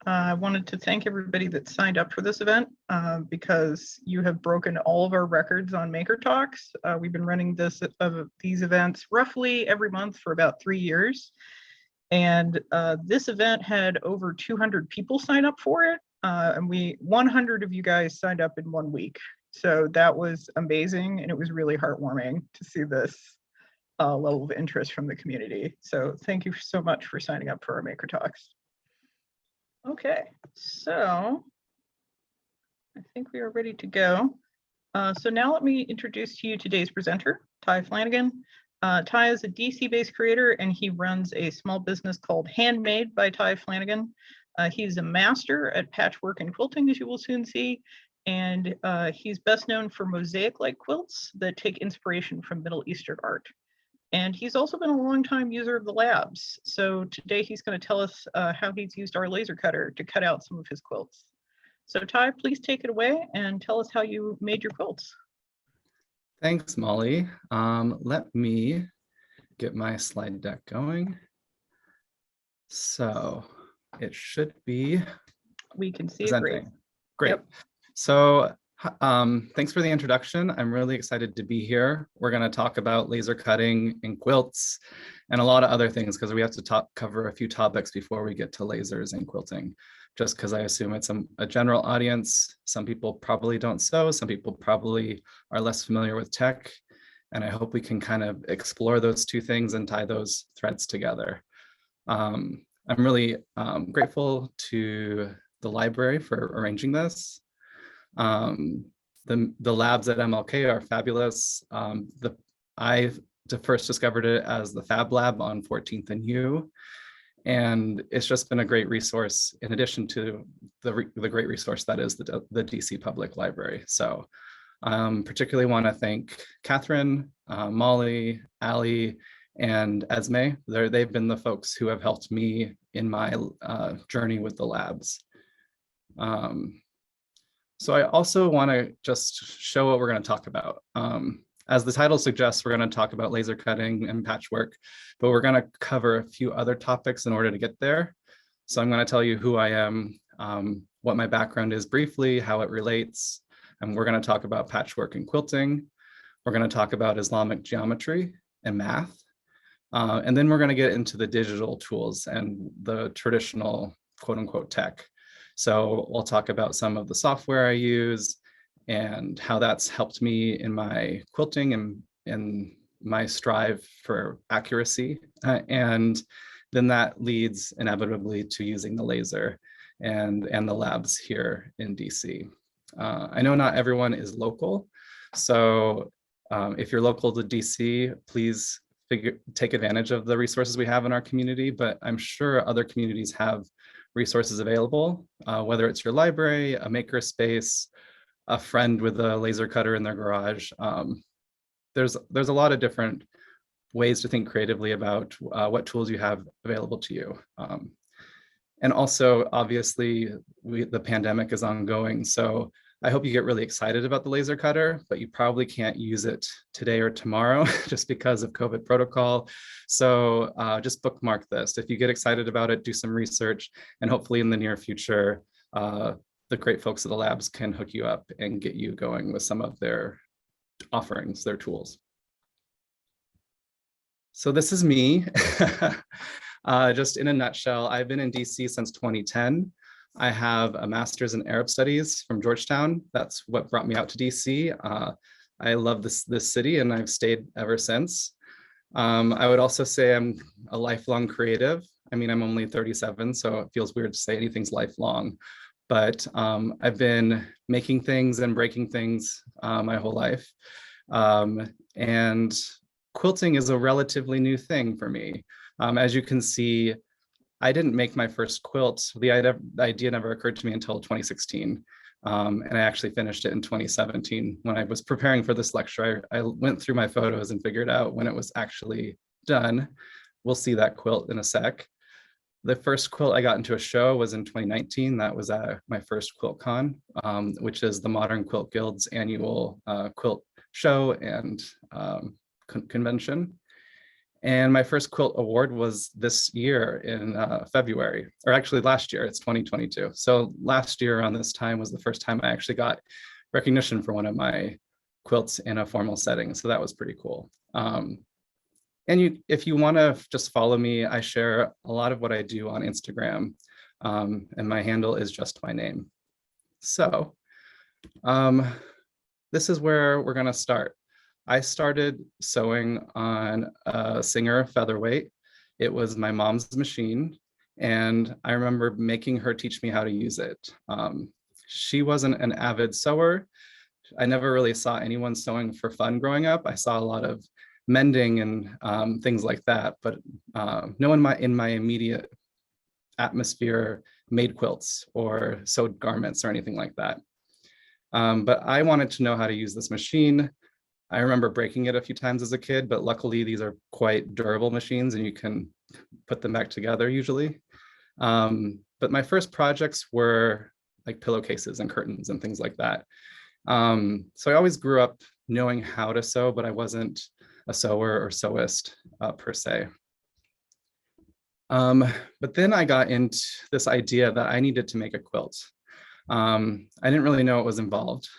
I wanted to thank everybody that signed up for this event because you have broken all of our records on Maker Talks. We've been running these events roughly every month for about 3 years. And this event had over 200 people sign up for it. And 100 of you guys signed up in 1 week. So that was amazing. And it was really heartwarming to see this level of interest from the community. So thank you so much for signing up for our Maker Talks. Okay, so I think we are ready to go. So now let me introduce to you today's presenter, Ty Flanagan. Ty is a DC-based creator, and he runs a small business called Handmade by Ty Flanagan. He's a master at patchwork and quilting, as you will soon see, and he's best known for mosaic-like quilts that take inspiration from Middle Eastern art. And he's also been a longtime user of the labs. So today he's going to tell us how he's used our laser cutter to cut out some of his quilts. So Ty, please take it away and tell us how you made your quilts. Thanks, Molly. Let me get my slide deck going. So it should be We can see presenting. it Great. Yep. So thanks for the introduction. I'm really excited to be here. We're going to talk about laser cutting and quilts and a lot of other things because we have to cover a few topics before we get to lasers and quilting, just because I assume it's a general audience. Some people probably don't sew. Some people probably are less familiar with tech. And I hope we can kind of explore those two things and tie those threads together. I'm really grateful to the library for arranging this. The labs at MLK are fabulous. I first discovered it as the Fab Lab on 14th and U, and it's just been a great resource in addition to the great resource that is the DC Public Library. So particularly want to thank Catherine, Molly, Ali, and Esme. They've been the folks who have helped me in my journey with the labs. So I also want to just show what we're going to talk about. As the title suggests, we're going to talk about laser cutting and patchwork, but we're going to cover a few other topics in order to get there. So I'm going to tell you who I am, what my background is briefly, how it relates, and we're going to talk about patchwork and quilting. We're going to talk about Islamic geometry and math. And then we're going to get into the digital tools and the traditional quote unquote tech. So we'll talk about some of the software I use and how that's helped me in my quilting and in my strive for accuracy. And then that leads inevitably to using the laser and the labs here in DC. I know not everyone is local. So if you're local to DC, please take advantage of the resources we have in our community, but I'm sure other communities have resources available, whether it's your library, a maker space, a friend with a laser cutter in their garage. There's a lot of different ways to think creatively about what tools you have available to you. And also, obviously, the pandemic is ongoing. So I hope you get really excited about the laser cutter, but you probably can't use it today or tomorrow just because of COVID protocol. So just bookmark this. If you get excited about it, do some research, and hopefully in the near future, the great folks at the labs can hook you up and get you going with some of their offerings, their tools. So this is me. Just in a nutshell, I've been in DC since 2010. I have a master's in Arab studies from Georgetown. That's what brought me out to DC. I love this city and I've stayed ever since. I would also say I'm a lifelong creative. I mean, I'm only 37, so it feels weird to say anything's lifelong, but I've been making things and breaking things my whole life. And quilting is a relatively new thing for me. As you can see, I didn't make my first quilt. The idea never occurred to me until 2016. And I actually finished it in 2017. When I was preparing for this lecture, I went through my photos and figured out when it was actually done. We'll see that quilt in a sec. The first quilt I got into a show was in 2019. That was my first QuiltCon, which is the Modern Quilt Guild's annual quilt show and convention. And my first quilt award was this year in February, or actually last year, it's 2022. So last year around this time was the first time I actually got recognition for one of my quilts in a formal setting. So that was pretty cool. And if you want to just follow me, I share a lot of what I do on Instagram, and my handle is just my name. So this is where we're going to start. I started sewing on a Singer Featherweight. It was my mom's machine, and I remember making her teach me how to use it. She wasn't an avid sewer. I never really saw anyone sewing for fun growing up. I saw a lot of mending and things like that, but no one in my immediate atmosphere made quilts or sewed garments or anything like that. But I wanted to know how to use this machine. I remember breaking it a few times as a kid, but luckily these are quite durable machines and you can put them back together usually. But my first projects were like pillowcases and curtains and things like that. So I always grew up knowing how to sew, but I wasn't a sewer or sewist per se. But then I got into this idea that I needed to make a quilt. I didn't really know what was involved.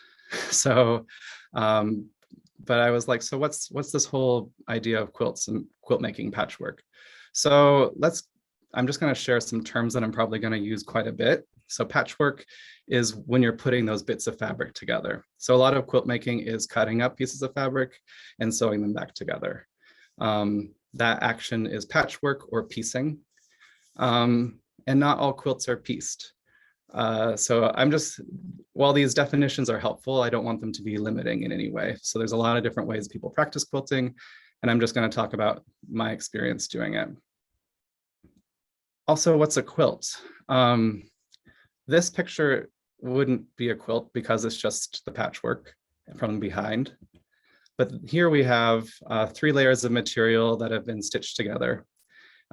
So, but I was like, so what's this whole idea of quilts and quilt making patchwork? So I'm just going to share some terms that I'm probably going to use quite a bit. So patchwork is when you're putting those bits of fabric together. So a lot of quilt making is cutting up pieces of fabric and sewing them back together. That action is patchwork or piecing. And not all quilts are pieced. So while these definitions are helpful, I don't want them to be limiting in any way. So there's a lot of different ways people practice quilting, and I'm just going to talk about my experience doing it. Also, what's a quilt? This picture wouldn't be a quilt because it's just the patchwork from behind. But here we have 3 layers of material that have been stitched together.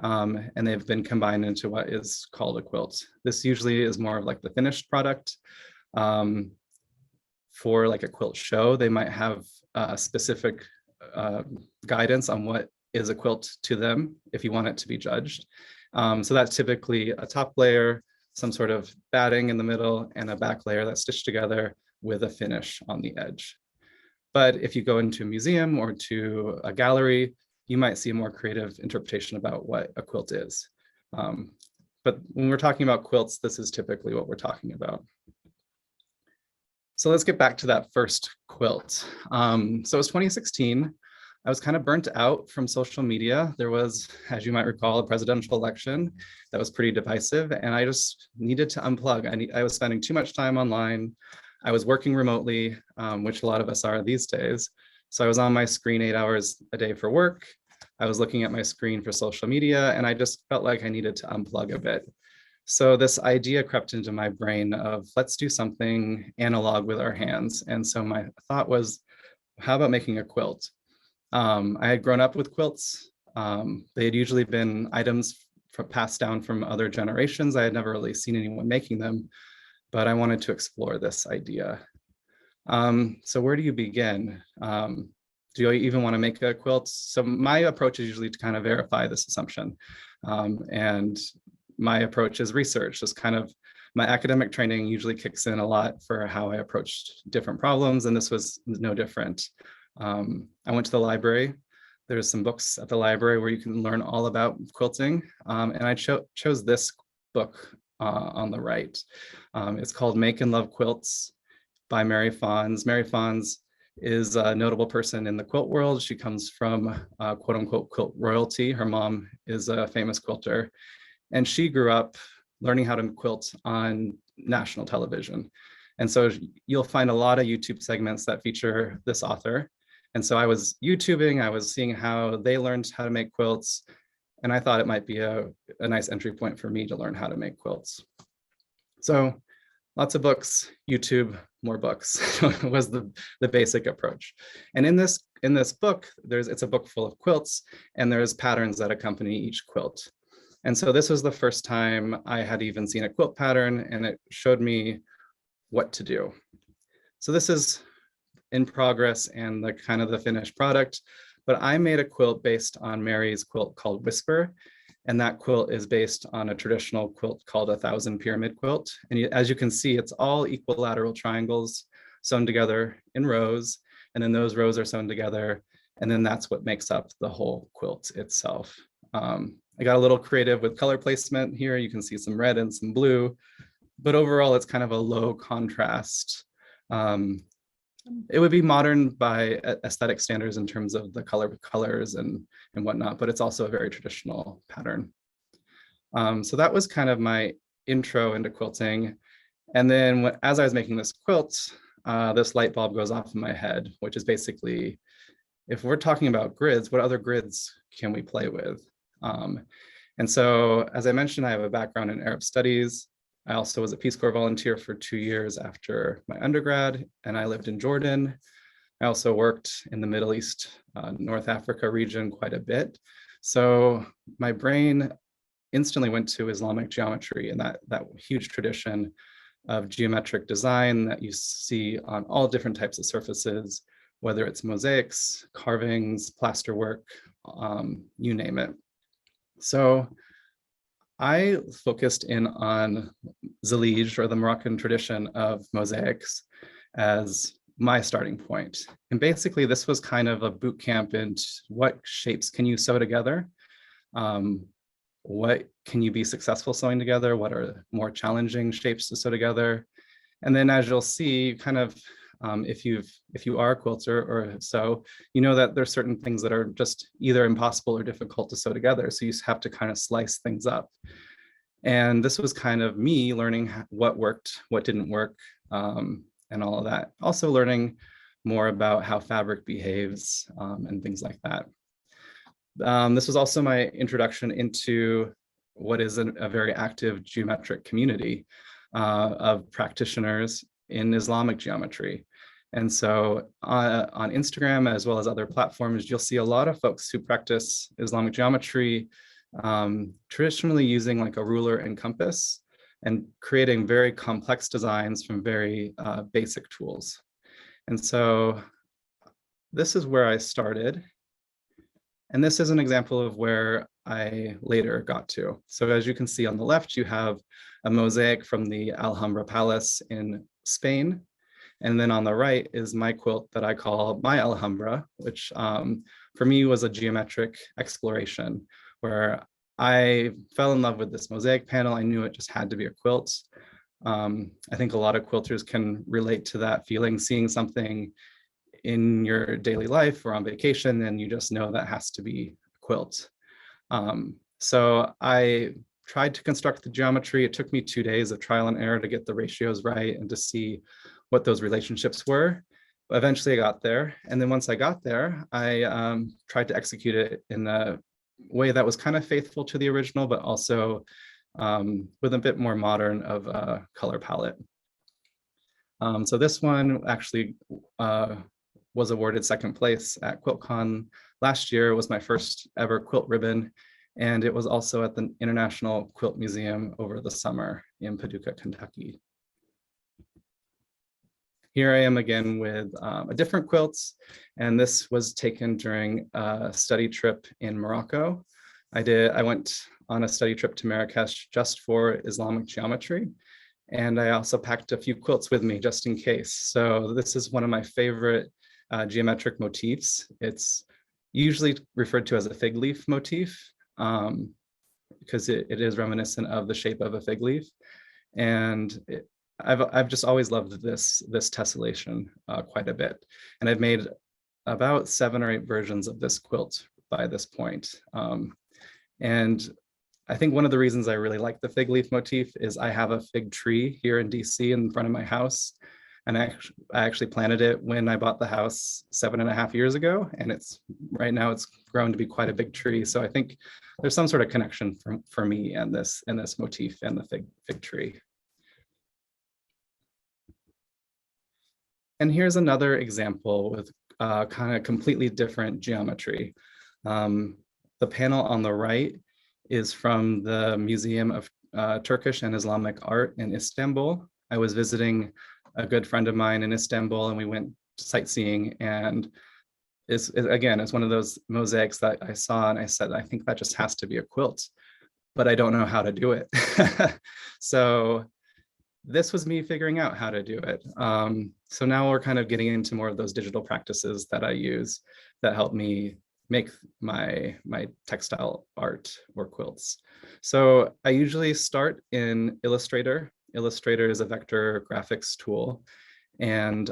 And they've been combined into what is called a quilt. This usually is more of like the finished product. For like a quilt show, they might have specific guidance on what is a quilt to them if you want it to be judged. So that's typically a top layer, some sort of batting in the middle, and a back layer that's stitched together with a finish on the edge. But if you go into a museum or to a gallery, you might see a more creative interpretation about what a quilt is. But when we're talking about quilts, this is typically what we're talking about. So let's get back to that first quilt. So it was 2016. I was kind of burnt out from social media. There was, as you might recall, a presidential election that was pretty divisive, and I just needed to unplug. I was spending too much time online. I was working remotely, which a lot of us are these days. So I was on my screen 8 hours a day for work. I was looking at my screen for social media, and I just felt like I needed to unplug a bit. So this idea crept into my brain of let's do something analog with our hands. And so my thought was, how about making a quilt? I had grown up with quilts. They had usually been items passed down from other generations. I had never really seen anyone making them, but I wanted to explore this idea. So where do you begin? Do you even want to make a quilt? So my approach is usually to kind of verify this assumption. And my approach is research. Just kind of my academic training usually kicks in a lot for how I approached different problems, and this was no different. I went to the library. There's some books at the library where you can learn all about quilting, and I chose this book on the right. It's called Make and Love Quilts by Mary Fons. Mary Fons is a notable person in the quilt world. She comes from quote unquote quilt royalty. Her mom is a famous quilter, and she grew up learning how to quilt on national television. And so you'll find a lot of YouTube segments that feature this author. And so I was YouTubing, I was seeing how they learned how to make quilts, and I thought it might be a nice entry point for me to learn how to make quilts. So lots of books, YouTube, more books was the basic approach. And in this book, it's a book full of quilts, and there's patterns that accompany each quilt. And so this was the first time I had even seen a quilt pattern, and it showed me what to do. So this is in progress and the kind of the finished product, But I made a quilt based on Mary's quilt called Whisper. And that quilt is based on a traditional quilt called 1,000 pyramid quilt. And as you can see, it's all equilateral triangles sewn together in rows. And then those rows are sewn together. And then that's what makes up the whole quilt itself. I got a little creative with color placement here. You can see some red and some blue, but overall it's kind of a low contrast. It would be modern by aesthetic standards in terms of the colors and whatnot, but it's also a very traditional pattern. So that was kind of my intro into quilting. And then as I was making this quilt, this light bulb goes off in my head, which is basically, if we're talking about grids, what other grids can we play with? And so, as I mentioned, I have a background in Arab studies. I also was a Peace Corps volunteer for 2 years after my undergrad, and I lived in Jordan. I also worked in the Middle East, North Africa region quite a bit. So my brain instantly went to Islamic geometry and that huge tradition of geometric design that you see on all different types of surfaces, whether it's mosaics, carvings, plasterwork, you name it. So I focused in on Zalij, or the Moroccan tradition of mosaics, as my starting point. And basically this was kind of a boot camp into what shapes can you sew together? What can you be successful sewing together? What are more challenging shapes to sew together? And then as you'll see, kind of, if you are a quilter or so, you know that there's certain things that are just either impossible or difficult to sew together. So you just have to kind of slice things up. And this was kind of me learning what worked, what didn't work, and all of that. Also learning more about how fabric behaves and things like that. This was also my introduction into what is a very active geometric community of practitioners in Islamic geometry. And so on Instagram, as well as other platforms, you'll see a lot of folks who practice Islamic geometry, traditionally using like a ruler and compass and creating very complex designs from very basic tools. And so this is where I started. And this is an example of where I later got to. So as you can see on the left, you have a mosaic from the Alhambra Palace in Spain. And then on the right is my quilt that I call my Alhambra, which for me was a geometric exploration where I fell in love with this mosaic panel. I knew it just had to be a quilt. I think a lot of quilters can relate to that feeling, seeing something in your daily life or on vacation, and you just know that has to be a quilt. So I tried to construct the geometry. It took me 2 days of trial and error to get the ratios right and to see what those relationships were. But eventually I got there. And then once I got there, I tried to execute it in a way that was kind of faithful to the original, but also with a bit more modern of a color palette. So this one actually was awarded second place at QuiltCon last year. It was my first ever quilt ribbon. And it was also at the International Quilt Museum over the summer in Paducah, Kentucky. Here I am again with a different quilt, and this was taken during a study trip in Morocco. I went on a study trip to Marrakesh just for Islamic geometry, and I also packed a few quilts with me just in case. So this is one of my favorite geometric motifs. It's usually referred to as a fig leaf motif because it is reminiscent of the shape of a fig leaf, and I've just always loved this tessellation quite a bit, and I've made about 7 or 8 versions of this quilt by this point. And I think one of the reasons I really like the fig leaf motif is I have a fig tree here in DC in front of my house, and I actually planted it when I bought the house 7.5 years ago, and right now it's grown to be quite a big tree. So I think there's some sort of connection for me and this motif and the fig tree. And here's another example with kind of completely different geometry. The panel on the right is from the Museum of Turkish and Islamic Art in Istanbul. I was visiting a good friend of mine in Istanbul, and we went sightseeing, and again, is one of those mosaics that I saw and I said, I think that just has to be a quilt, but I don't know how to do it. So this was me figuring out how to do it. So now we're kind of getting into more of those digital practices that I use that help me make my textile art or quilts. So I usually start in Illustrator. Illustrator is a vector graphics tool. And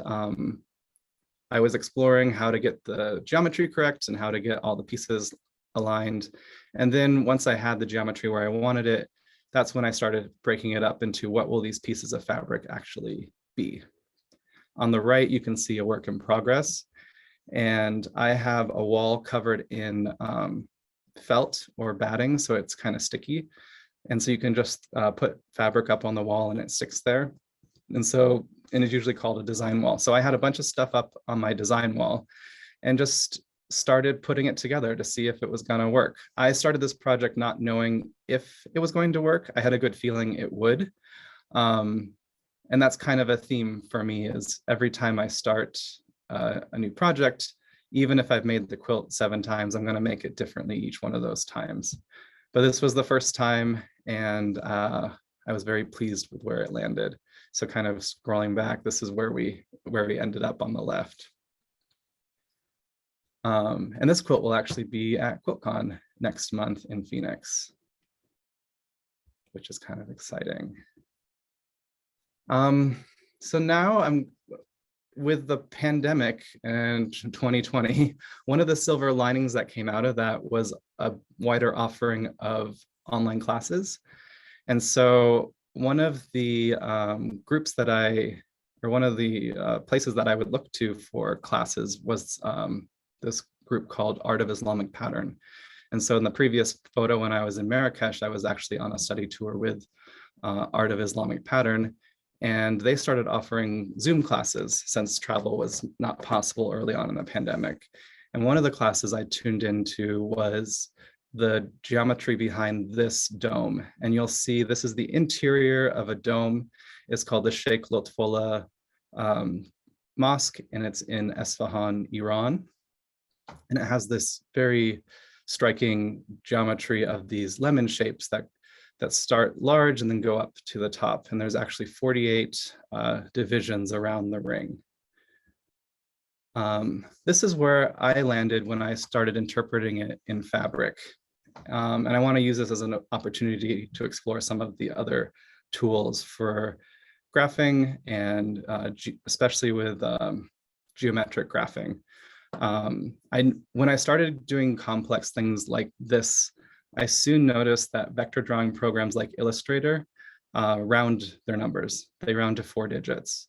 I was exploring how to get the geometry correct and how to get all the pieces aligned. And then once I had the geometry where I wanted it, that's when I started breaking it up into what will these pieces of fabric actually be. On the right, you can see a work in progress. And I have a wall covered in felt or batting, so it's kind of sticky. And so you can just put fabric up on the wall and it sticks there. And it's usually called a design wall. So I had a bunch of stuff up on my design wall and just started putting it together to see if it was going to work. I started this project not knowing if it was going to work. I had a good feeling it would. And that's kind of a theme for me, is every time I start a new project, even if I've made the quilt 7 times, I'm going to make it differently each one of those times. But this was the first time, and I was very pleased with where it landed. So kind of scrolling back, this is where we ended up on the left. And this quilt will actually be at QuiltCon next month in Phoenix, which is kind of exciting. So now with the pandemic and 2020, one of the silver linings that came out of that was a wider offering of online classes. And so one of the groups that one of the places that I would look to for classes was this group called Art of Islamic Pattern. And so in the previous photo, when I was in Marrakesh, I was actually on a study tour with Art of Islamic Pattern. And they started offering Zoom classes since travel was not possible early on in the pandemic. And one of the classes I tuned into was the geometry behind this dome. And you'll see this is the interior of a dome. It's called the Sheikh Lotfollah Mosque, and it's in Esfahan, Iran. And it has this very striking geometry of these lemon shapes that start large and then go up to the top. And there's actually 48 divisions around the ring. This is where I landed when I started interpreting it in fabric. And I want to use this as an opportunity to explore some of the other tools for graphing, and especially with geometric graphing. When I started doing complex things like this, I soon noticed that vector drawing programs like Illustrator round their numbers. They round to 4 digits.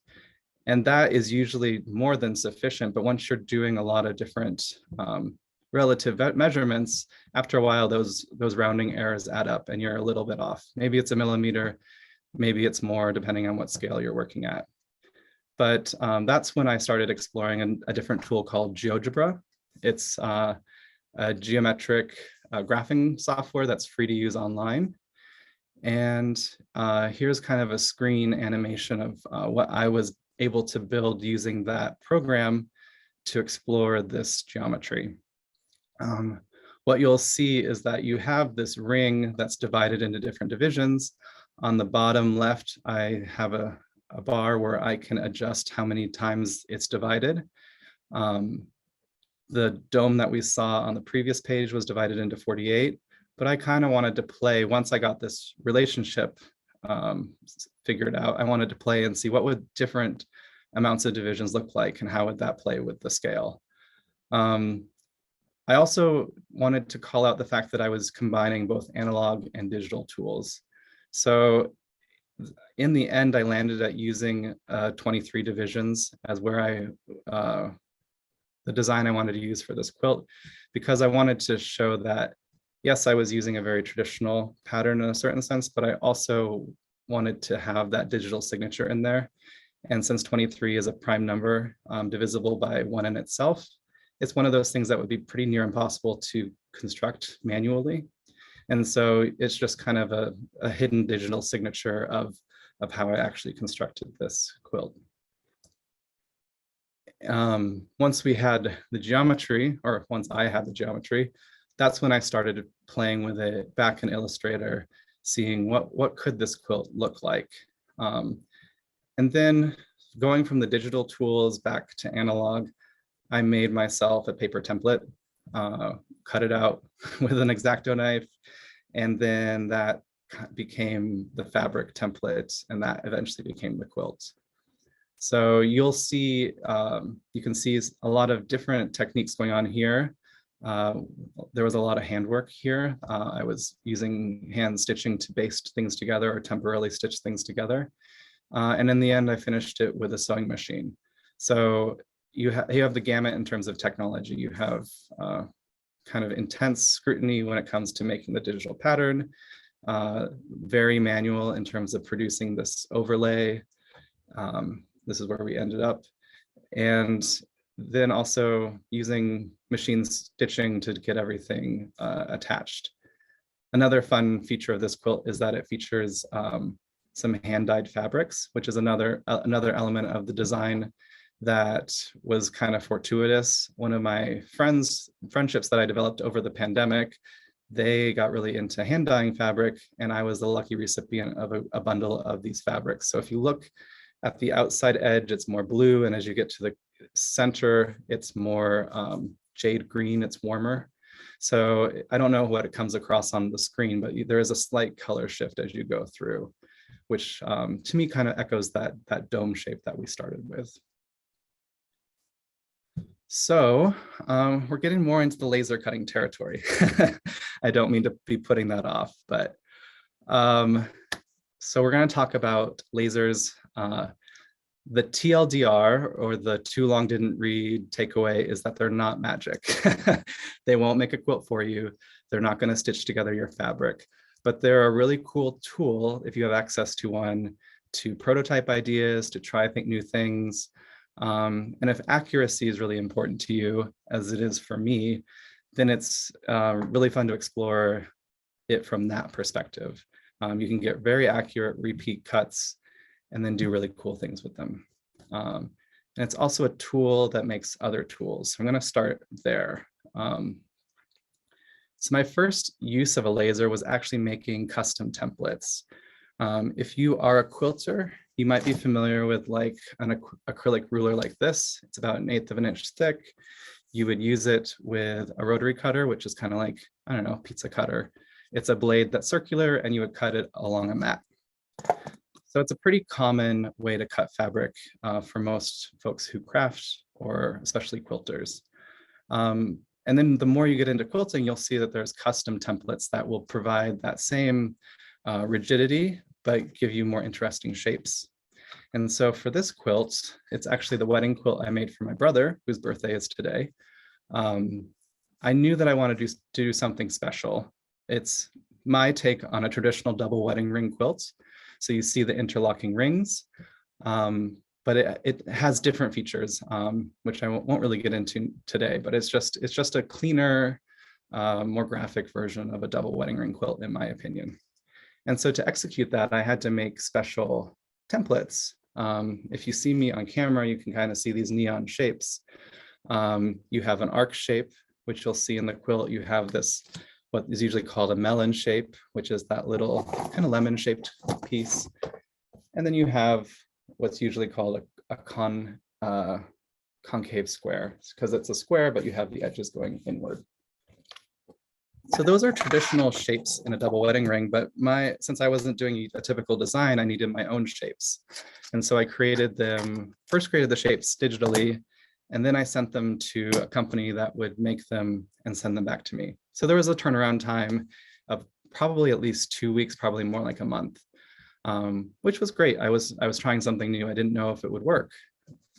And that is usually more than sufficient. But once you're doing a lot of different relative measurements, after a while, those rounding errors add up and you're a little bit off. Maybe it's a millimeter, maybe it's more, depending on what scale you're working at. But that's when I started exploring a different tool called GeoGebra. It's a geometric graphing software that's free to use online. And here's kind of a screen animation of what I was able to build using that program to explore this geometry. What you'll see is that you have this ring that's divided into different divisions. On the bottom left, I have a bar where I can adjust how many times it's divided. The dome that we saw on the previous page was divided into 48, but I kind of wanted to play, once I got this relationship figured out, I wanted to play and see what would different amounts of divisions look like and how would that play with the scale. I also wanted to call out the fact that I was combining both analog and digital tools. So in the end, I landed at using 23 divisions as where the design I wanted to use for this quilt, because I wanted to show that, yes, I was using a very traditional pattern in a certain sense, but I also wanted to have that digital signature in there. And since 23 is a prime number divisible by 1 in itself, it's one of those things that would be pretty near impossible to construct manually. And so it's just kind of a hidden digital signature of how I actually constructed this quilt. Once we had the geometry, or once I had the geometry, that's when I started playing with it back in Illustrator, seeing what could this quilt look like. And then going from the digital tools back to analog, I made myself a paper template, cut it out with an X-Acto knife, and then that became the fabric template, and that eventually became the quilt. So you'll see, you can see a lot of different techniques going on here. There was a lot of handwork here. I was using hand stitching to baste things together or temporarily stitch things together. And in the end, I finished it with a sewing machine. So you have the gamut in terms of technology. You have kind of intense scrutiny when it comes to making the digital pattern, very manual in terms of producing this overlay. This is where we ended up. And then also using machine stitching to get everything attached. Another fun feature of this quilt is that it features some hand-dyed fabrics, which is another element of the design that was kind of fortuitous. One of my friendships that I developed over the pandemic, they got really into hand dyeing fabric, and I was the lucky recipient of a bundle of these fabrics. So if you look at the outside edge, it's more blue, and as you get to the center, it's more jade green, it's warmer. So I don't know what it comes across on the screen, but there is a slight color shift as you go through, which to me kind of echoes that dome shape that we started with. So we're getting more into the laser cutting territory. I don't mean to be putting that off, but so we're going to talk about lasers. The TLDR, or the too long didn't read takeaway, is that they're not magic. They won't make a quilt for you. They're not going to stitch together your fabric, but they're a really cool tool if you have access to one, to prototype ideas, to try think new things. And if accuracy is really important to you, as it is for me, then it's really fun to explore it from that perspective. You can get very accurate repeat cuts and then do really cool things with them. And it's also a tool that makes other tools. So I'm going to start there. So my first use of a laser was actually making custom templates. If you are a quilter, you might be familiar with like an acrylic ruler like this. It's about 1/8 of an inch thick. You would use it with a rotary cutter, which is kind of like, I don't know, pizza cutter. It's a blade that's circular, and you would cut it along a mat. So it's a pretty common way to cut fabric for most folks who craft, or especially quilters. And then the more you get into quilting, you'll see that there's custom templates that will provide that same rigidity, but give you more interesting shapes. And so for this quilt, it's actually the wedding quilt I made for my brother, whose birthday is today. I knew that I wanted to do something special. It's my take on a traditional double wedding ring quilt. So you see the interlocking rings, but it has different features, which I won't really get into today, but it's just a cleaner, more graphic version of a double wedding ring quilt, in my opinion. And so to execute that, I had to make special templates. If you see me on camera, you can kind of see these neon shapes. You have an arc shape, which you'll see in the quilt. You have this, what is usually called a melon shape, which is that little kind of lemon shaped piece. And then you have what's usually called a concave square, because it's a square, but you have the edges going inward. So those are traditional shapes in a double wedding ring, but since I wasn't doing a typical design, I needed my own shapes. And so I first created the shapes digitally, and then I sent them to a company that would make them and send them back to me. So there was a turnaround time of probably at least 2 weeks, probably more like a month, which was great. I was trying something new. I didn't know if it would work.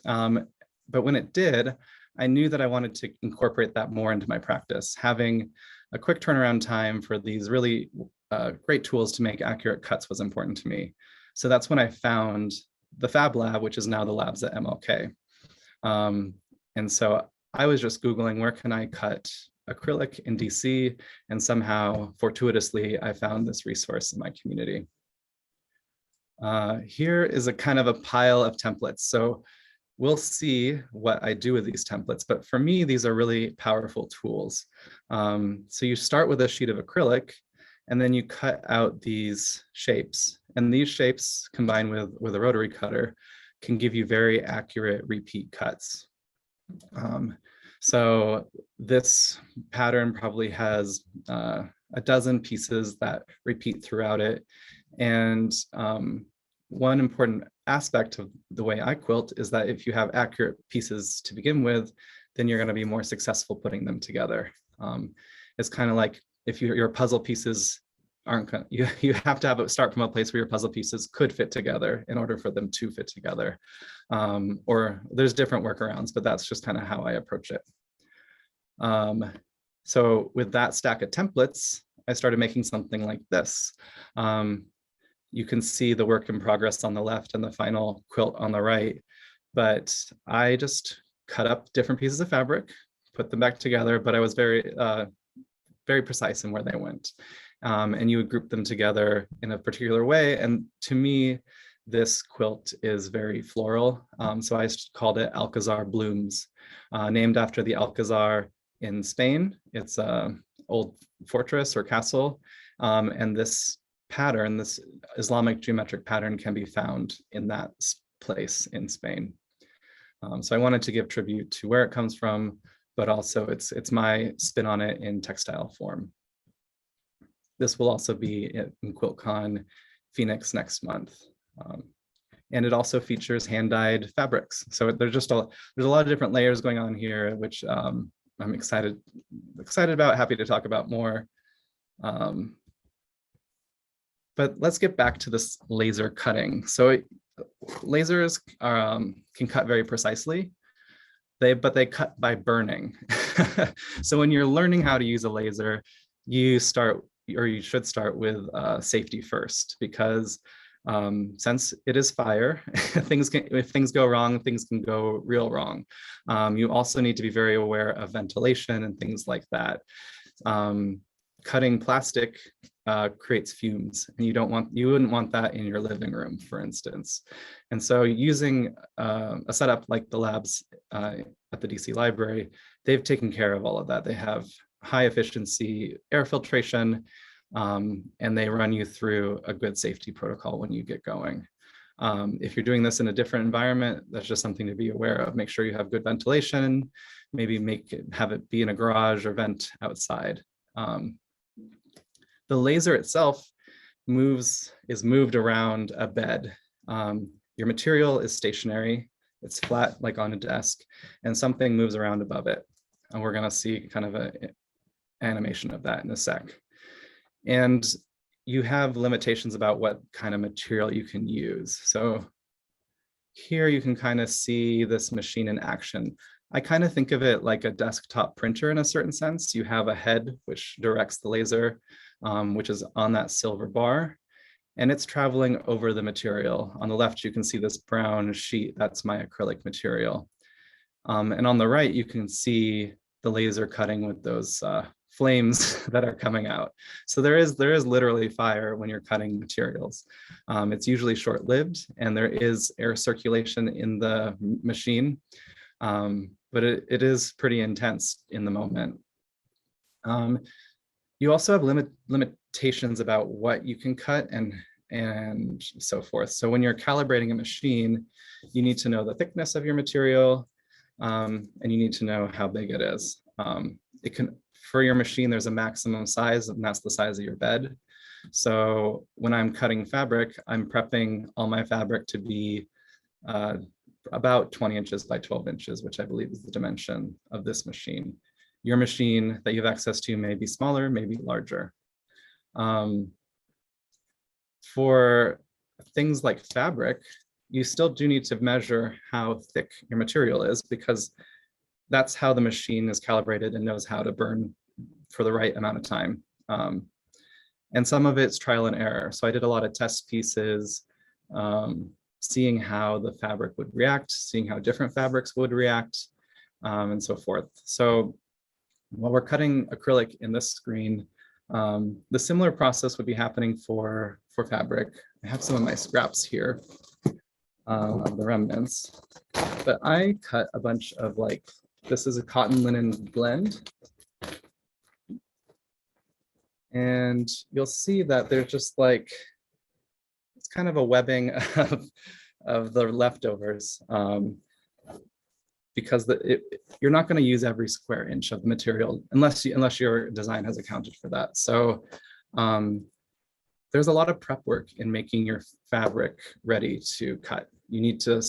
But when it did, I knew that I wanted to incorporate that more into my practice. Having a quick turnaround time for these really great tools to make accurate cuts was important to me. So that's when I found the Fab Lab, which is now the labs at MLK. And so I was just Googling, where can I cut acrylic in DC? And somehow, fortuitously, I found this resource in my community. Here is a kind of a pile of templates. So we'll see what I do with these templates, but for me, these are really powerful tools. So you start with a sheet of acrylic, and then you cut out these shapes. And these shapes combined with a rotary cutter can give you very accurate repeat cuts. So this pattern probably has a dozen pieces that repeat throughout it. And one important aspect of the way I quilt is that if you have accurate pieces to begin with, then you're going to be more successful putting them together. It's kind of like if your puzzle pieces aren't, you have to have it start from a place where your puzzle pieces could fit together in order for them to fit together. Or there's different workarounds, but that's just kind of how I approach it. So with that stack of templates, I started making something like this. You can see the work in progress on the left and the final quilt on the right, but I just cut up different pieces of fabric, put them back together, but I was very precise in where they went. And you would group them together in a particular way. And to me, this quilt is very floral. So I called it Alcazar Blooms, named after the Alcazar in Spain. It's an old fortress or castle. And this pattern, this Islamic geometric pattern, can be found in that place in Spain. So I wanted to give tribute to where it comes from, but also it's my spin on it in textile form. This will also be in QuiltCon Phoenix next month. And it also features hand-dyed fabrics. So there's a lot of different layers going on here, which I'm excited about, happy to talk about more. But let's get back to this laser cutting. So lasers can cut very precisely, but they cut by burning. So when you're learning how to use a laser, you should start with safety first, because since it is fire, if things go wrong, things can go real wrong. You also need to be very aware of ventilation and things like that. Cutting plastic creates fumes, and you wouldn't want that in your living room, for instance. And so using a setup like the labs at the DC Library, they've taken care of all of that. They have high efficiency air filtration, and they run you through a good safety protocol when you get going. If you're doing this in a different environment, that's just something to be aware of. Make sure you have good ventilation, maybe have it be in a garage or vent outside. The laser itself is moved around a bed. Your material is stationary, it's flat like on a desk, and something moves around above it. And we're gonna see kind of an animation of that in a sec. And you have limitations about what kind of material you can use. So here you can kind of see this machine in action. I kind of think of it like a desktop printer in a certain sense. You have a head which directs the laser, which is on that silver bar, and it's traveling over the material. On the left, you can see this brown sheet. That's my acrylic material. And on the right, you can see the laser cutting with those flames that are coming out. So there is literally fire when you're cutting materials. It's usually short-lived, and there is air circulation in the machine, but it is pretty intense in the moment. You also have limitations about what you can cut and so forth. So when you're calibrating a machine, you need to know the thickness of your material, and you need to know how big it is. For your machine, there's a maximum size, and that's the size of your bed. So when I'm cutting fabric, I'm prepping all my fabric to be about 20 inches by 12 inches, which I believe is the dimension of this machine. Your machine that you have access to may be smaller, maybe larger. For things like fabric, you still do need to measure how thick your material is, because that's how the machine is calibrated and knows how to burn for the right amount of time. And some of it's trial and error. So I did a lot of test pieces, seeing how the fabric would react, seeing how different fabrics would react, and so forth. So while we're cutting acrylic in this screen, the similar process would be happening for fabric. I have some of my scraps here. of the remnants. But I cut a bunch of like, this is a cotton linen blend. And you'll see that there's just like, it's kind of a webbing of the leftovers. Because you're not going to use every square inch of the material unless your design has accounted for that. So there's a lot of prep work in making your fabric ready to cut. You need to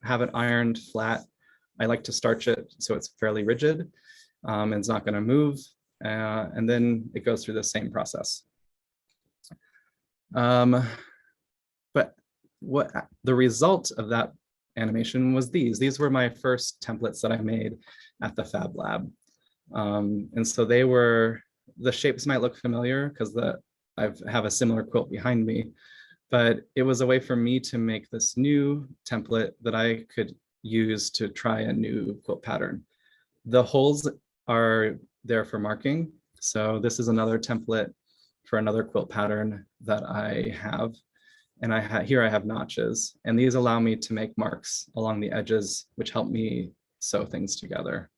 have it ironed flat. I like to starch it so it's fairly rigid and it's not going to move. And then it goes through the same process. But what the result of that animation was these were my first templates that I made at the Fab Lab. And so the shapes might look familiar because I have a similar quilt behind me, but it was a way for me to make this new template that I could use to try a new quilt pattern. The holes are there for marking. So this is another template for another quilt pattern that I have. And here I have notches, and these allow me to make marks along the edges, which help me sew things together.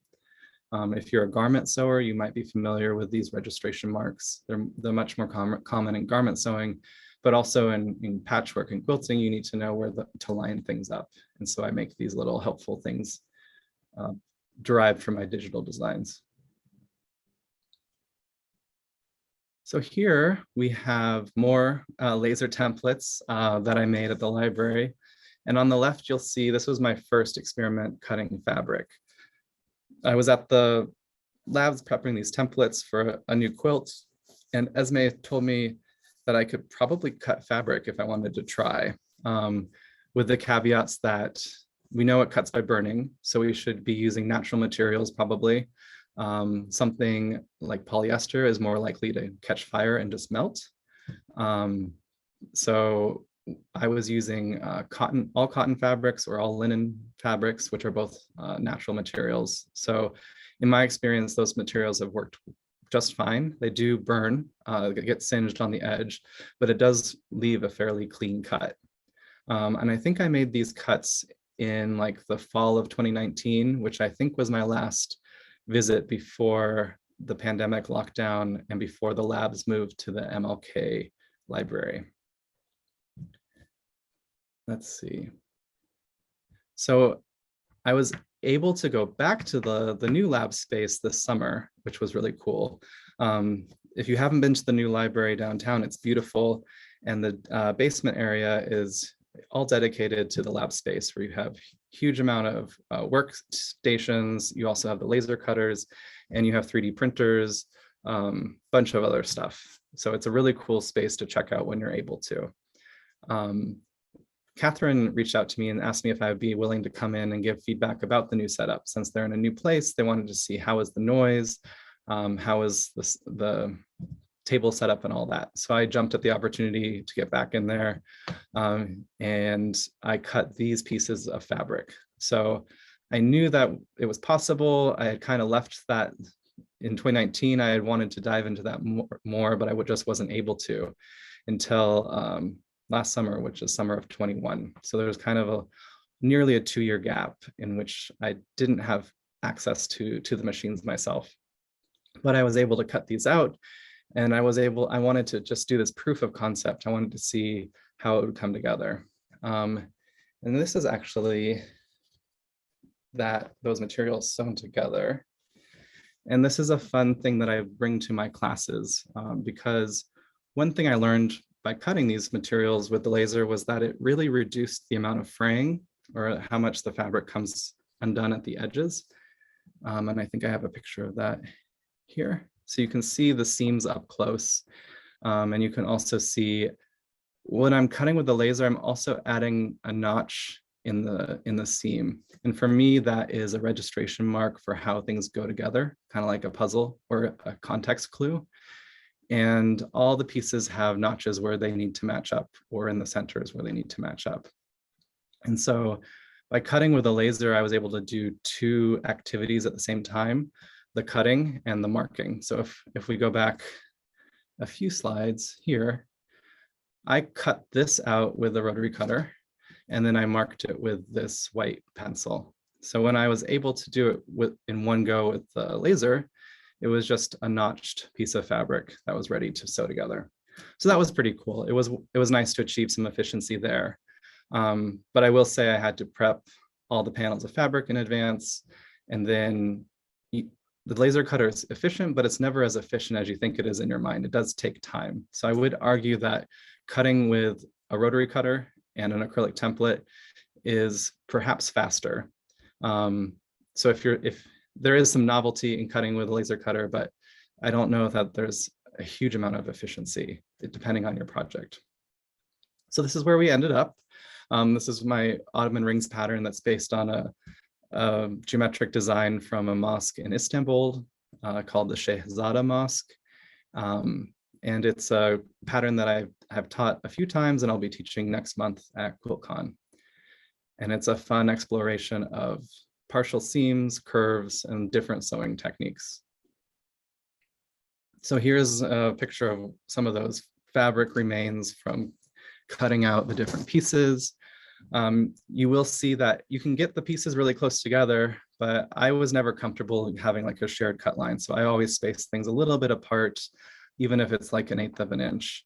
If you're a garment sewer, you might be familiar with these registration marks. They're much more common in garment sewing, but also in patchwork and quilting, you need to know where to line things up. And so I make these little helpful things derived from my digital designs. So here we have more laser templates that I made at the library. And on the left, you'll see this was my first experiment cutting fabric. I was at the labs prepping these templates for a new quilt. And Esme told me that I could probably cut fabric if I wanted to try, with the caveats that we know it cuts by burning. So we should be using natural materials probably. Something like polyester is more likely to catch fire and just melt. So I was using all cotton fabrics or all linen fabrics, which are both natural materials. So in my experience, those materials have worked just fine. They do burn, get singed on the edge, but it does leave a fairly clean cut. And I think I made these cuts in like the fall of 2019, which I think was my last visit before the pandemic lockdown and before the labs moved to the MLK library. Let's see. So I was able to go back to the new lab space this summer, which was really cool. If you haven't been to the new library downtown, it's beautiful. And the basement area is all dedicated to the lab space, where you have huge amount of workstations. You also have the laser cutters, and you have 3D printers, bunch of other stuff. So it's a really cool space to check out when you're able to. Catherine reached out to me and asked me if I would be willing to come in and give feedback about the new setup. Since they're in a new place, they wanted to see how is the noise, how is the table setup and all that. So I jumped at the opportunity to get back in there, and I cut these pieces of fabric. So I knew that it was possible. I had kind of left that in 2019. I had wanted to dive into that more, but I just wasn't able to until last summer, which is summer of 21. So there was kind of nearly a 2-year gap in which I didn't have access to the machines myself. But I was able to cut these out. And I wanted to just do this proof of concept. I wanted to see how it would come together. And this is actually those materials sewn together. And this is a fun thing that I bring to my classes, because one thing I learned by cutting these materials with the laser was that it really reduced the amount of fraying, or how much the fabric comes undone at the edges. And I think I have a picture of that here. So you can see the seams up close, and you can also see when I'm cutting with the laser, I'm also adding a notch in the seam. And for me, that is a registration mark for how things go together, kind of like a puzzle or a context clue. And all the pieces have notches where they need to match up, or in the centers where they need to match up. And so by cutting with a laser, I was able to do 2 activities at the same time: the cutting and the marking. So if we go back a few slides here, I cut this out with a rotary cutter, and then I marked it with this white pencil. So when I was able to do it in one go with the laser, it was just a notched piece of fabric that was ready to sew together. So that was pretty cool. It was nice to achieve some efficiency there. But I will say I had to prep all the panels of fabric in advance, and then the laser cutter is efficient, but it's never as efficient as you think it is in your mind. It does take time. So I would argue that cutting with a rotary cutter and an acrylic template is perhaps faster. So if there is some novelty in cutting with a laser cutter, but I don't know that there's a huge amount of efficiency depending on your project. So this is where we ended up. This is my Ottoman rings pattern that's based on a geometric design from a mosque in Istanbul called the Shehzada Mosque. And it's a pattern that I have taught a few times, and I'll be teaching next month at QuiltCon. And it's a fun exploration of partial seams, curves, and different sewing techniques. So here's a picture of some of those fabric remains from cutting out the different pieces. You will see that you can get the pieces really close together, but I was never comfortable having like a shared cut line. So I always space things a little bit apart, even if it's like 1/8 of an inch.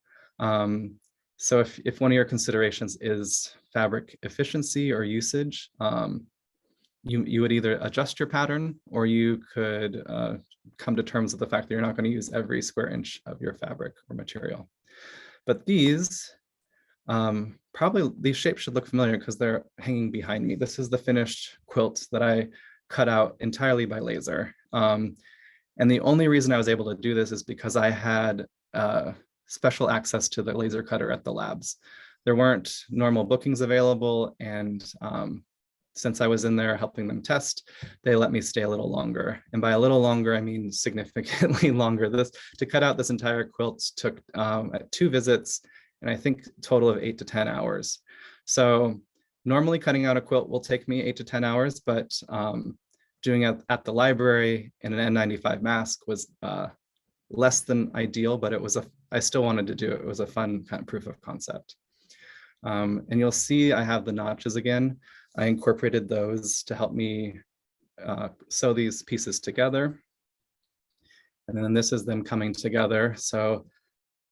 So if one of your considerations is fabric efficiency or usage, you would either adjust your pattern, or you could come to terms with the fact that you're not going to use every square inch of your fabric or material. But these, probably these shapes should look familiar because they're hanging behind me. This is the finished quilt that I cut out entirely by laser. And the only reason I was able to do this is because I had special access to the laser cutter at the labs. There weren't normal bookings available, and since I was in there helping them test, they let me stay a little longer. And by a little longer, I mean significantly longer. To cut out this entire quilt took 2 visits, and I think a total of 8 to 10 hours. So normally cutting out a quilt will take me 8 to 10 hours, but doing it at the library in an N95 mask was less than ideal, but I still wanted to do it. It was a fun kind of proof of concept. And you'll see I have the notches again. I incorporated those to help me sew these pieces together. And then this is them coming together. So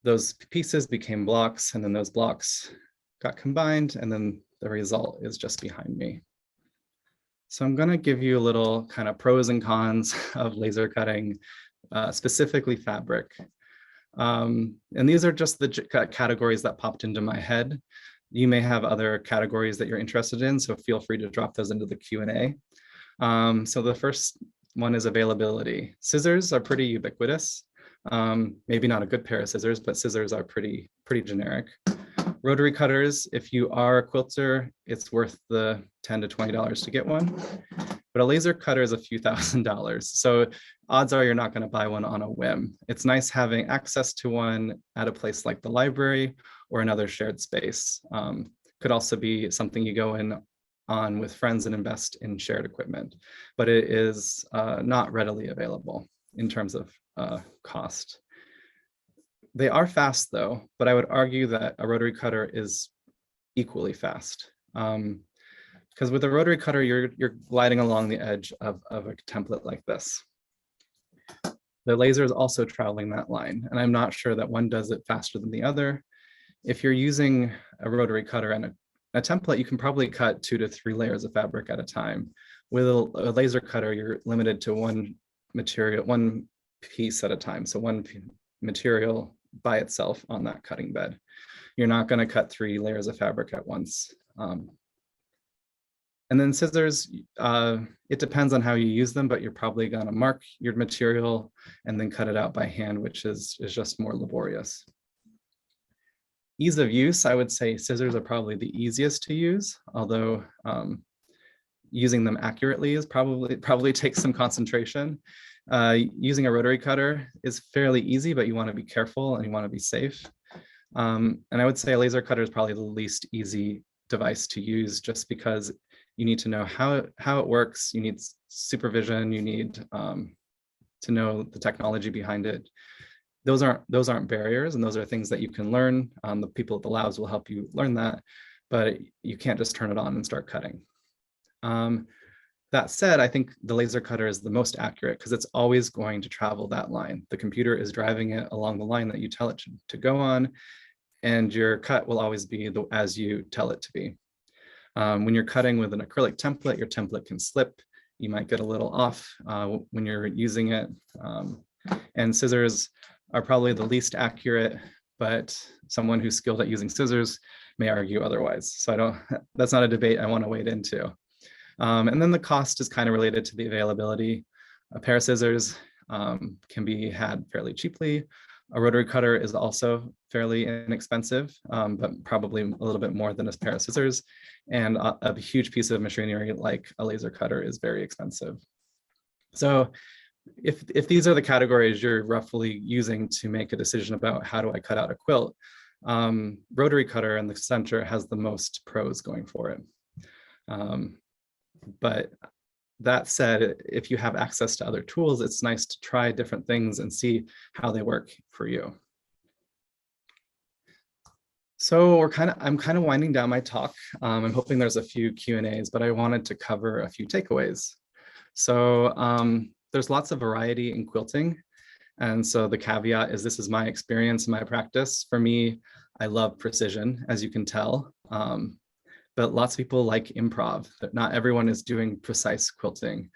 those pieces became blocks, and then those blocks got combined, and then the result is just behind me. So I'm going to give you a little kind of pros and cons of laser cutting, specifically fabric. And these are just the categories that popped into my head. You may have other categories that you're interested in, so feel free to drop those into the Q&A. So the first one is availability. Scissors are pretty ubiquitous. Maybe not a good pair of scissors, but scissors are pretty generic. Rotary cutters, if you are a quilter, it's worth the $10 to $20 to get one. But a laser cutter is a few $1,000s. So odds are you're not going to buy one on a whim. It's nice having access to one at a place like the library or another shared space. Could also be something you go in on with friends and invest in shared equipment, but it is not readily available in terms of cost. They are fast though, but I would argue that a rotary cutter is equally fast. Because with a rotary cutter, you're gliding along the edge of a template like this. The laser is also traveling that line, and I'm not sure that one does it faster than the other. If you're using a rotary cutter and a template, you can probably cut 2 to 3 layers of fabric at a time. With a laser cutter, you're limited to one material, one piece at a time. So one material by itself on that cutting bed. You're not going to cut 3 layers of fabric at once. And then scissors, it depends on how you use them, but you're probably going to mark your material and then cut it out by hand, which is just more laborious. Ease of use, I would say scissors are probably the easiest to use, although using them accurately is probably takes some concentration. Using a rotary cutter is fairly easy, but you want to be careful and you want to be safe. And I would say a laser cutter is probably the least easy device to use, just because you need to know how it works. You need supervision. You need to know the technology behind it. Those aren't barriers, and those are things that you can learn. The people at the labs will help you learn that. but you can't just turn it on and start cutting. That said, I think the laser cutter is the most accurate because it's always going to travel that line. The computer is driving it along the line that you tell it to go on, and your cut will always be as you tell it to be. When you're cutting with an acrylic template, your template can slip. You might get a little off when you're using it. And scissors are probably the least accurate, but someone who's skilled at using scissors may argue otherwise. So that's not a debate I want to wade into. And then the cost is kind of related to the availability. A pair of scissors can be had fairly cheaply. A rotary cutter is also fairly inexpensive, but probably a little bit more than a pair of scissors. And a huge piece of machinery like a laser cutter is very expensive. So if these are the categories you're roughly using to make a decision about how do I cut out a quilt, rotary cutter in the center has the most pros going for it. But that said, if you have access to other tools, it's nice to try different things and see how they work for you. So I'm kind of winding down my talk. I'm hoping there's a few Q&As, but I wanted to cover a few takeaways. So there's lots of variety in quilting. And so the caveat is this is my experience, my practice. For me, I love precision, as you can tell. But lots of people like improv, that not everyone is doing precise quilting.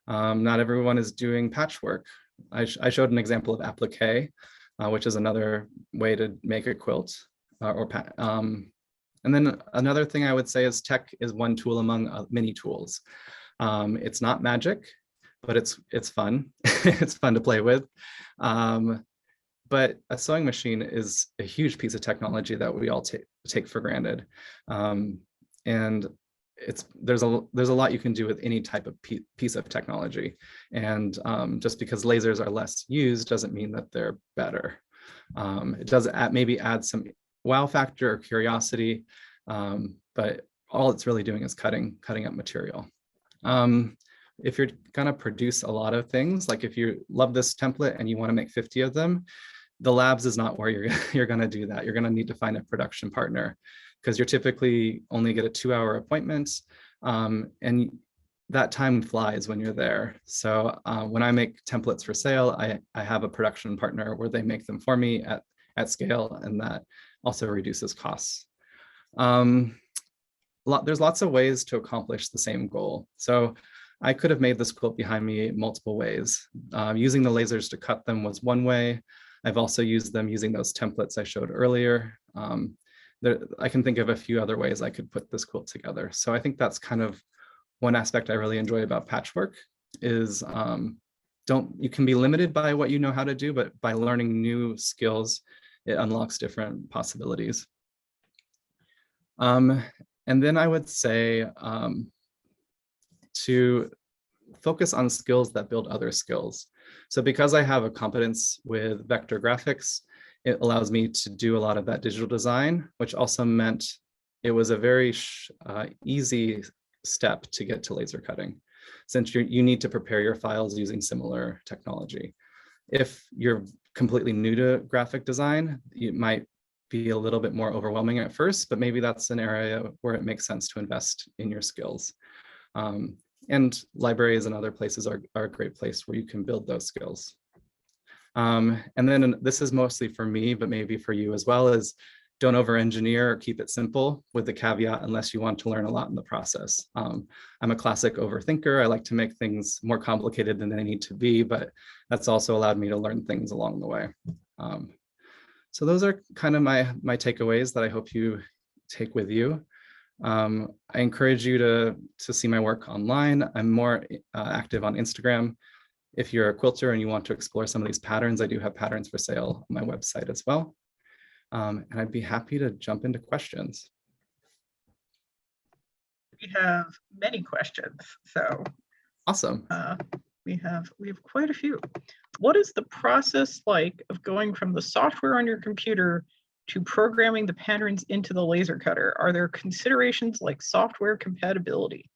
Not everyone is doing patchwork. I showed an example of applique, which is another way to make a quilt. And then another thing I would say is tech is one tool among many tools. It's not magic, but it's fun. It's fun to play with. But a sewing machine is a huge piece of technology that we all take for granted. And there's a lot you can do with any type of piece of technology. And just because lasers are less used doesn't mean that they're better. It does maybe add some wow factor or curiosity, but all it's really doing is cutting up material. If you're gonna produce a lot of things, like if you love this template and you wanna make 50 of them, the labs is not where you're gonna do that. You're gonna need to find a production partner because you're typically only get a 2-hour appointment, and that time flies when you're there. So when I make templates for sale, I have a production partner where they make them for me at scale, and that also reduces costs. There's lots of ways to accomplish the same goal. So I could have made this quilt behind me multiple ways. Using the lasers to cut them was one way. I've also used them using those templates I showed earlier. I can think of a few other ways I could put this quilt together. So I think that's kind of one aspect I really enjoy about patchwork is you can be limited by what you know how to do, but by learning new skills, it unlocks different possibilities. And then I would say to focus on skills that build other skills. So because I have a competence with vector graphics, it allows me to do a lot of that digital design, which also meant it was a very easy step to get to laser cutting, since you need to prepare your files using similar technology. If you're completely new to graphic design, it might be a little bit more overwhelming at first, but maybe that's an area where it makes sense to invest in your skills. And libraries and other places are a great place where you can build those skills. And then this is mostly for me, but maybe for you as well, is don't over-engineer or keep it simple, with the caveat unless you want to learn a lot in the process. I'm a classic overthinker. I like to make things more complicated than they need to be, but that's also allowed me to learn things along the way. So those are kind of my takeaways that I hope you take with you. I encourage you to see my work online. I'm more active on Instagram. If you're a quilter and you want to explore some of these patterns, I do have patterns for sale on my website as well. And I'd be happy to jump into questions. We have many questions, so awesome. We have quite a few. What is the process like of going from the software on your computer to programming the patterns into the laser cutter? Are there considerations like software compatibility?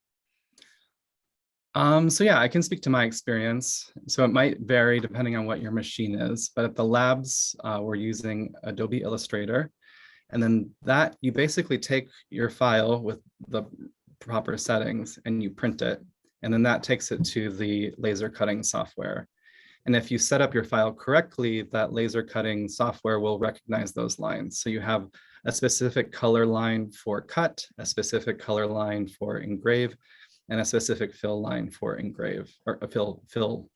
So yeah, I can speak to my experience. So it might vary depending on what your machine is, but at the labs, we're using Adobe Illustrator. And then that you basically take your file with the proper settings and you print it. And then that takes it to the laser cutting software. And if you set up your file correctly, that laser cutting software will recognize those lines. So you have a specific color line for cut, a specific color line for engrave, and a specific fill line for engrave, or a fill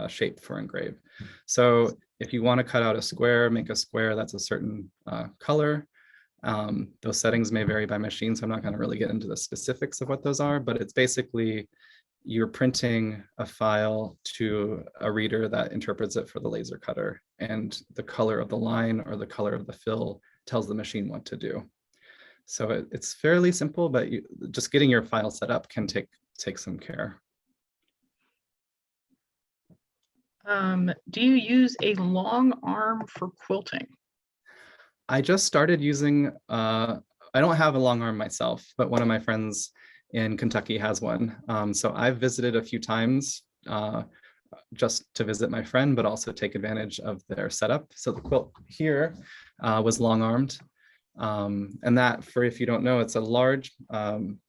shape for engrave. So if you want to cut out a square, make a square that's a certain color. Those settings may vary by machine, so I'm not going to really get into the specifics of what those are, but it's basically you're printing a file to a reader that interprets it for the laser cutter, and the color of the line or the color of the fill tells the machine what to do. So it's fairly simple, but just getting your file set up can take some care. Do you use a long arm for quilting? I just started using, I don't have a long arm myself, but one of my friends in Kentucky has one. So I've visited a few times just to visit my friend, but also take advantage of their setup. So the quilt here was long armed. And that, for if you don't know, it's a large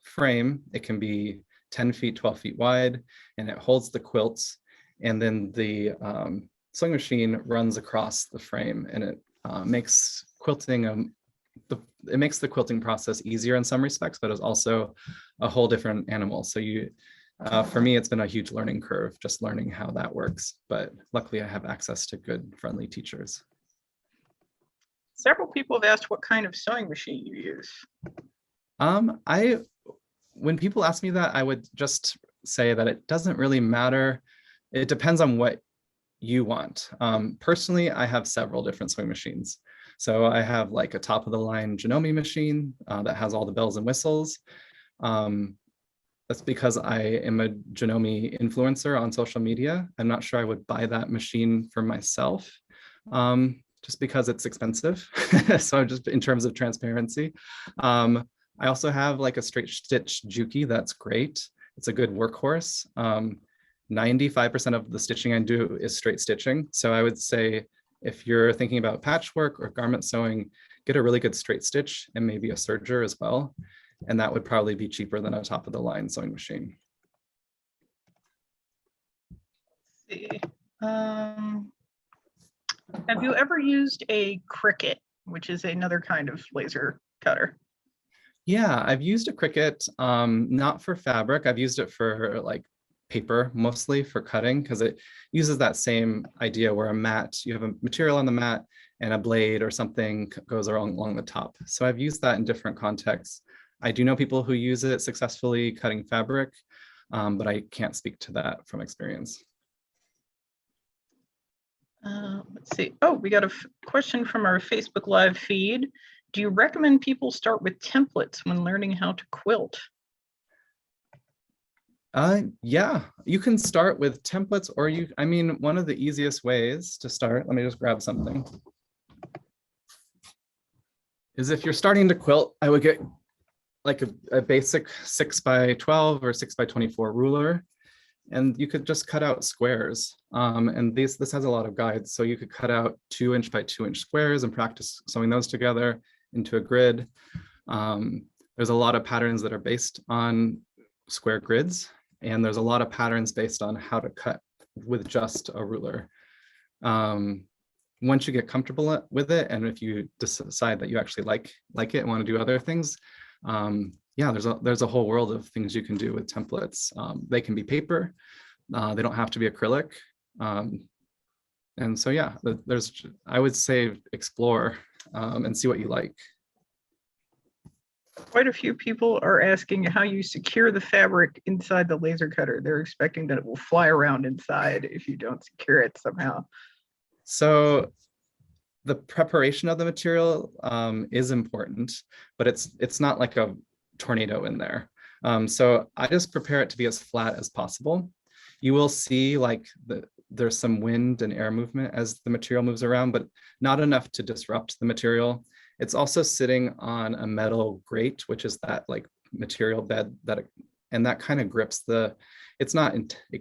frame. It can be 10 feet, 12 feet wide, and it holds the quilts. And then the sewing machine runs across the frame, and it makes quilting it makes the quilting process easier in some respects, but it's also a whole different animal. So for me, it's been a huge learning curve, just learning how that works. But luckily, I have access to good, friendly teachers. Several people have asked what kind of sewing machine you use. When people ask me that, I would just say that it doesn't really matter. It depends on what you want. Personally, I have several different sewing machines. So I have like a top of the line Janome machine that has all the bells and whistles. That's because I am a Janome influencer on social media. I'm not sure I would buy that machine for myself, just because it's expensive. So just in terms of transparency. I also have like a straight stitch Juki that's great. It's a good workhorse. 95% of the stitching I do is straight stitching. So I would say if you're thinking about patchwork or garment sewing, get a really good straight stitch and maybe a serger as well. And that would probably be cheaper than a top of the line sewing machine. Let's see. Have you ever used a Cricut, which is another kind of laser cutter? Yeah, I've used a Cricut, not for fabric. I've used it for like paper, mostly for cutting, because it uses that same idea where a mat, you have a material on the mat and a blade or something goes along the top. So I've used that in different contexts. I do know people who use it successfully cutting fabric, but I can't speak to that from experience. Let's see. Oh, we got a question from our Facebook Live feed. Do you recommend people start with templates when learning how to quilt? Yeah, you can start with templates, or one of the easiest ways to start, let me just grab something, is if you're starting to quilt, I would get like a basic 6x12 or 6x24 ruler, and you could just cut out squares. And this has a lot of guides. So you could cut out 2-inch by 2-inch squares and practice sewing those together into a grid. There's a lot of patterns that are based on square grids, and there's a lot of patterns based on how to cut with just a ruler. Once you get comfortable with it, and if you decide that you actually like it and want to do other things, yeah, there's a whole world of things you can do with templates. They can be paper, they don't have to be acrylic. And so, yeah, I would say explore and see what you like. Quite a few people are asking how you secure the fabric inside the laser cutter. They're expecting that it will fly around inside if you don't secure it somehow. So the preparation of the material is important, but it's not like a tornado in there. So I just prepare it to be as flat as possible. You will see like there's some wind and air movement as the material moves around, but not enough to disrupt the material. It's also sitting on a metal grate, which is that like material bed and that kind of grips it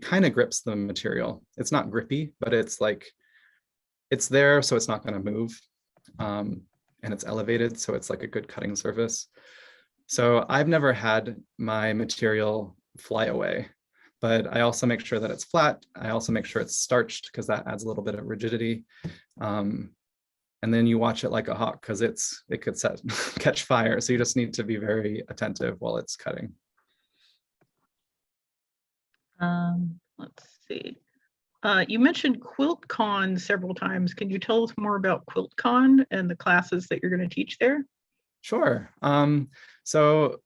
kind of grips the material. It's not grippy, but it's like, it's there, so it's not going to move. and it's elevated, so it's like a good cutting surface. So I've never had my material fly away, but I also make sure that it's flat. I also make sure it's starched because that adds a little bit of rigidity. And then you watch it like a hawk because it could catch fire. So you just need to be very attentive while it's cutting. Let's see. You mentioned QuiltCon several times. Can you tell us more about QuiltCon and the classes that you're going to teach there? Sure. So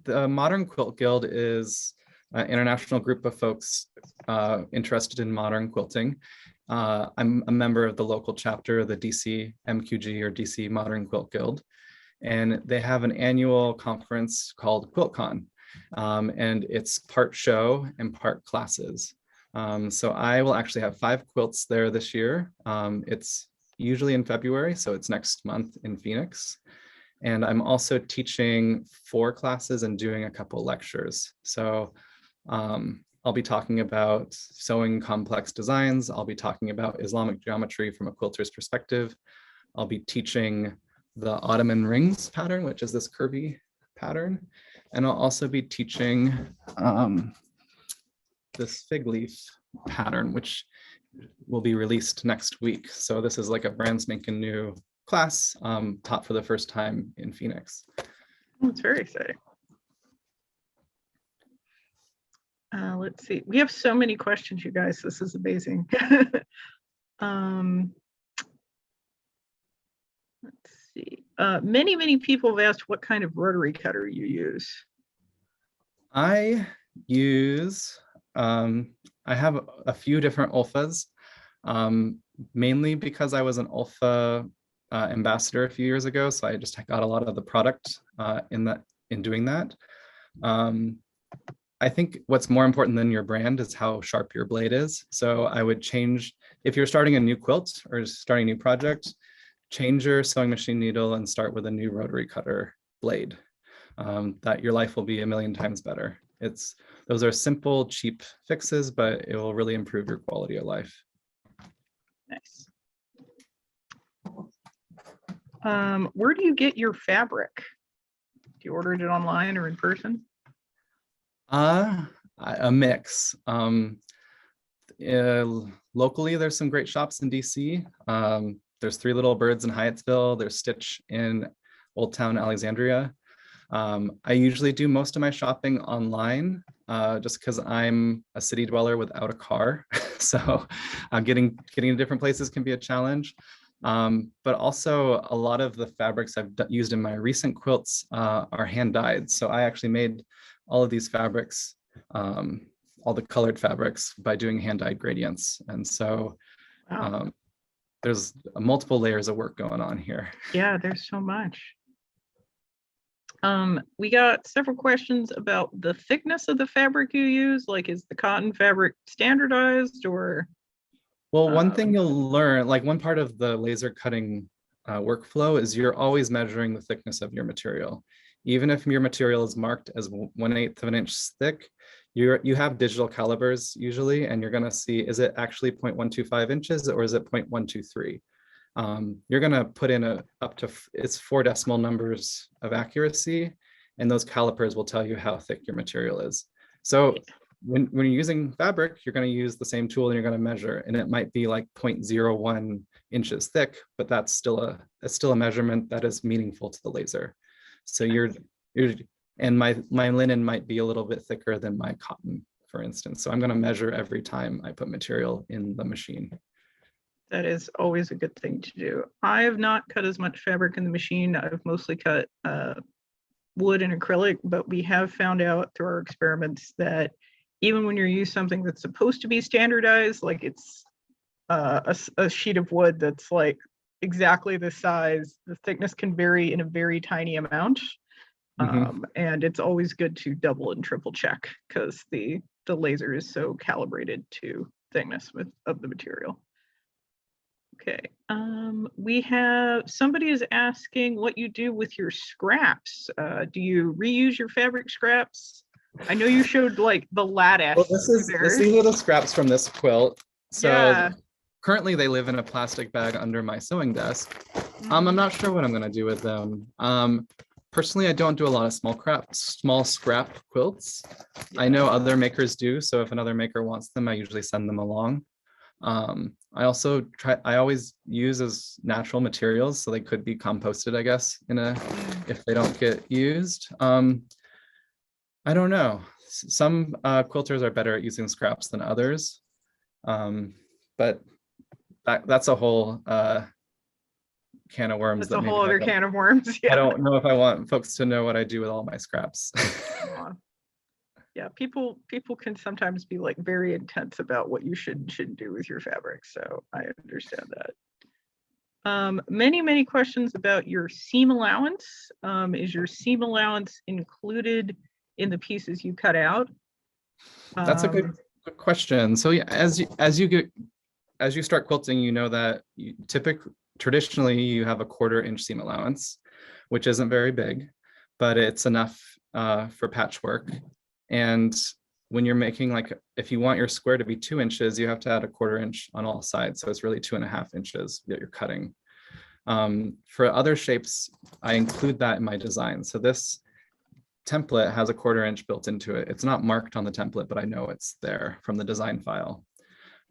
the Modern Quilt Guild is an international group of folks interested in modern quilting. I'm a member of the local chapter, the DC MQG or DC Modern Quilt Guild, and they have an annual conference called QuiltCon, and it's part show and part classes. So I will actually have 5 quilts there this year. It's usually in February, so it's next month in Phoenix. And I'm also teaching 4 classes and doing a couple lectures. So I'll be talking about sewing complex designs. I'll be talking about Islamic geometry from a quilter's perspective. I'll be teaching the Ottoman rings pattern, which is this curvy pattern. And I'll also be teaching this fig leaf pattern, which will be released next week. So this is like a brand spanking new class taught for the first time in Phoenix. Oh, it's very exciting. Let's see. We have so many questions, you guys. This is amazing. Let's see. Many people have asked what kind of rotary cutter you use. I use, I have a few different Olfas, mainly because I was an Olfa ambassador a few years ago. So I just got a lot of the product in doing that. I think what's more important than your brand is how sharp your blade is. So I would change, if you're starting a new quilt or starting a new project, change your sewing machine needle and start with a new rotary cutter blade. That your life will be a million times better. Those are simple, cheap fixes, but it will really improve your quality of life. Nice. Where do you get your fabric? Do you order it online or in person? A mix. Locally, there's some great shops in DC. There's Three Little Birds in Hyattsville. There's Stitch in Old Town Alexandria. I usually do most of my shopping online just because I'm a city dweller without a car. So getting to different places can be a challenge. But also a lot of the fabrics I've used in my recent quilts are hand dyed. So I actually made all of these fabrics, all the colored fabrics by doing hand dyed gradients. And so Wow. There's multiple layers of work going on here. Yeah, there's so much. We got several questions about the thickness of the fabric you use. Like, is the cotton fabric standardized or? Well, one thing you'll learn, like one part of the laser cutting workflow is you're always measuring the thickness of your material. Even if your material is marked as 1/8 of an inch thick, you have digital calibers usually, and you're gonna see, is it actually 0.125 inches or is it 0.123? You're gonna put in it's 4 decimal numbers of accuracy, and those calipers will tell you how thick your material is. So when you're using fabric, you're going to use the same tool and you're going to measure, and it might be like 0.01 inches thick, but that's still a measurement that is meaningful to the laser. So and my linen might be a little bit thicker than my cotton, for instance. So I'm going to measure every time I put material in the machine. That is always a good thing to do. I have not cut as much fabric in the machine. I've mostly cut wood and acrylic, but we have found out through our experiments that even when you use something that's supposed to be standardized, like it's a sheet of wood that's like exactly the size, the thickness can vary in a very tiny amount. And it's always good to double and triple check because the laser is so calibrated to thickness of the material. Okay, we have, somebody is asking what you do with your scraps. Do you reuse your fabric scraps? I know you showed like the lattice. Well, these are the scraps from this quilt. So yeah. currently they live in a plastic bag under my sewing desk. I'm not sure what I'm gonna do with them. Personally, I don't do a lot of small scrap quilts. I know other makers do, so if another maker wants them, I usually send them along. I always use as natural materials, so they could be composted, I guess, if they don't get used. I don't know. Some quilters are better at using scraps than others. But that's a whole can of worms. That's a whole other can of worms. I don't know if I want folks to know what I do with all my scraps. Yeah, people can sometimes be like very intense about what you should and shouldn't do with your fabric. So I understand that. Many questions about your seam allowance. Is your seam allowance included in the pieces you cut out? That's a good question. So yeah, as you start quilting, you know that traditionally you have a 1/4 inch seam allowance, which isn't very big, but it's enough for patchwork. And when you're making, like, if you want your square to be 2 inches, you have to add a 1/4 inch on all sides. So it's really 2.5 inches that you're cutting. For other shapes, I include that in my design. So this template has a 1/4 inch built into it. It's not marked on the template, but I know it's there from the design file.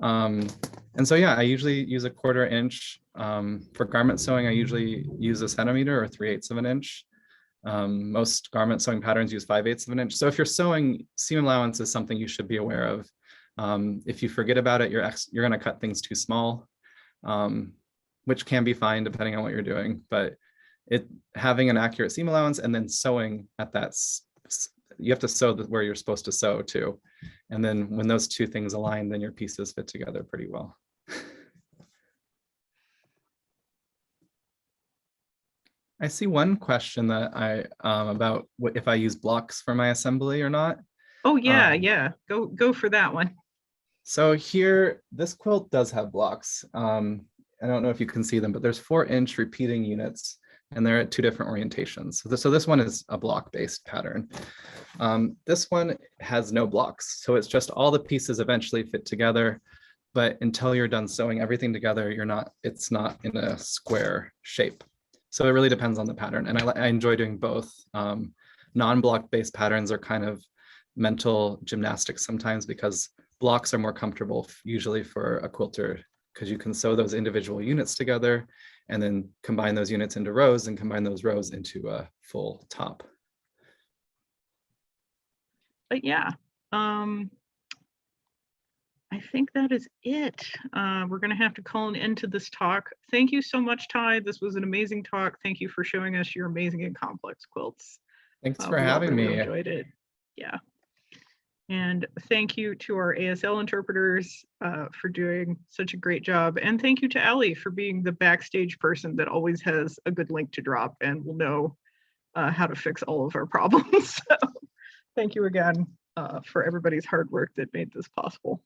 And so, yeah, I usually use a 1/4 inch. For garment sewing, I usually use a centimeter or 3/8 of an inch. Most garment sewing patterns use 5/8 of an inch. So if you're sewing, seam allowance is something you should be aware of. If you forget about it, you're going to cut things too small, which can be fine depending on what you're doing. But having an accurate seam allowance and then sewing at that, you have to sew where you're supposed to sew too. And then when those two things align, then your pieces fit together pretty well. I see one question that about if I use blocks for my assembly or not. Oh yeah, yeah. Go for that one. So here, this quilt does have blocks. I don't know if you can see them, but there's 4-inch repeating units, and they're at 2 different orientations. So this one is a block-based pattern. This one has no blocks, so it's just all the pieces eventually fit together. But until you're done sewing everything together, it's not in a square shape. So it really depends on the pattern. And I enjoy doing both. Non-block based patterns are kind of mental gymnastics sometimes, because blocks are more comfortable usually for a quilter, because you can sew those individual units together and then combine those units into rows and combine those rows into a full top. But yeah, I think that is it. We're going to have to call an end to this talk. Thank you so much, Ty. This was an amazing talk. Thank you for showing us your amazing and complex quilts. Thanks for having me. I enjoyed it. Yeah. And thank you to our ASL interpreters for doing such a great job. And thank you to Allie for being the backstage person that always has a good link to drop and will know how to fix all of our problems. So thank you again for everybody's hard work that made this possible.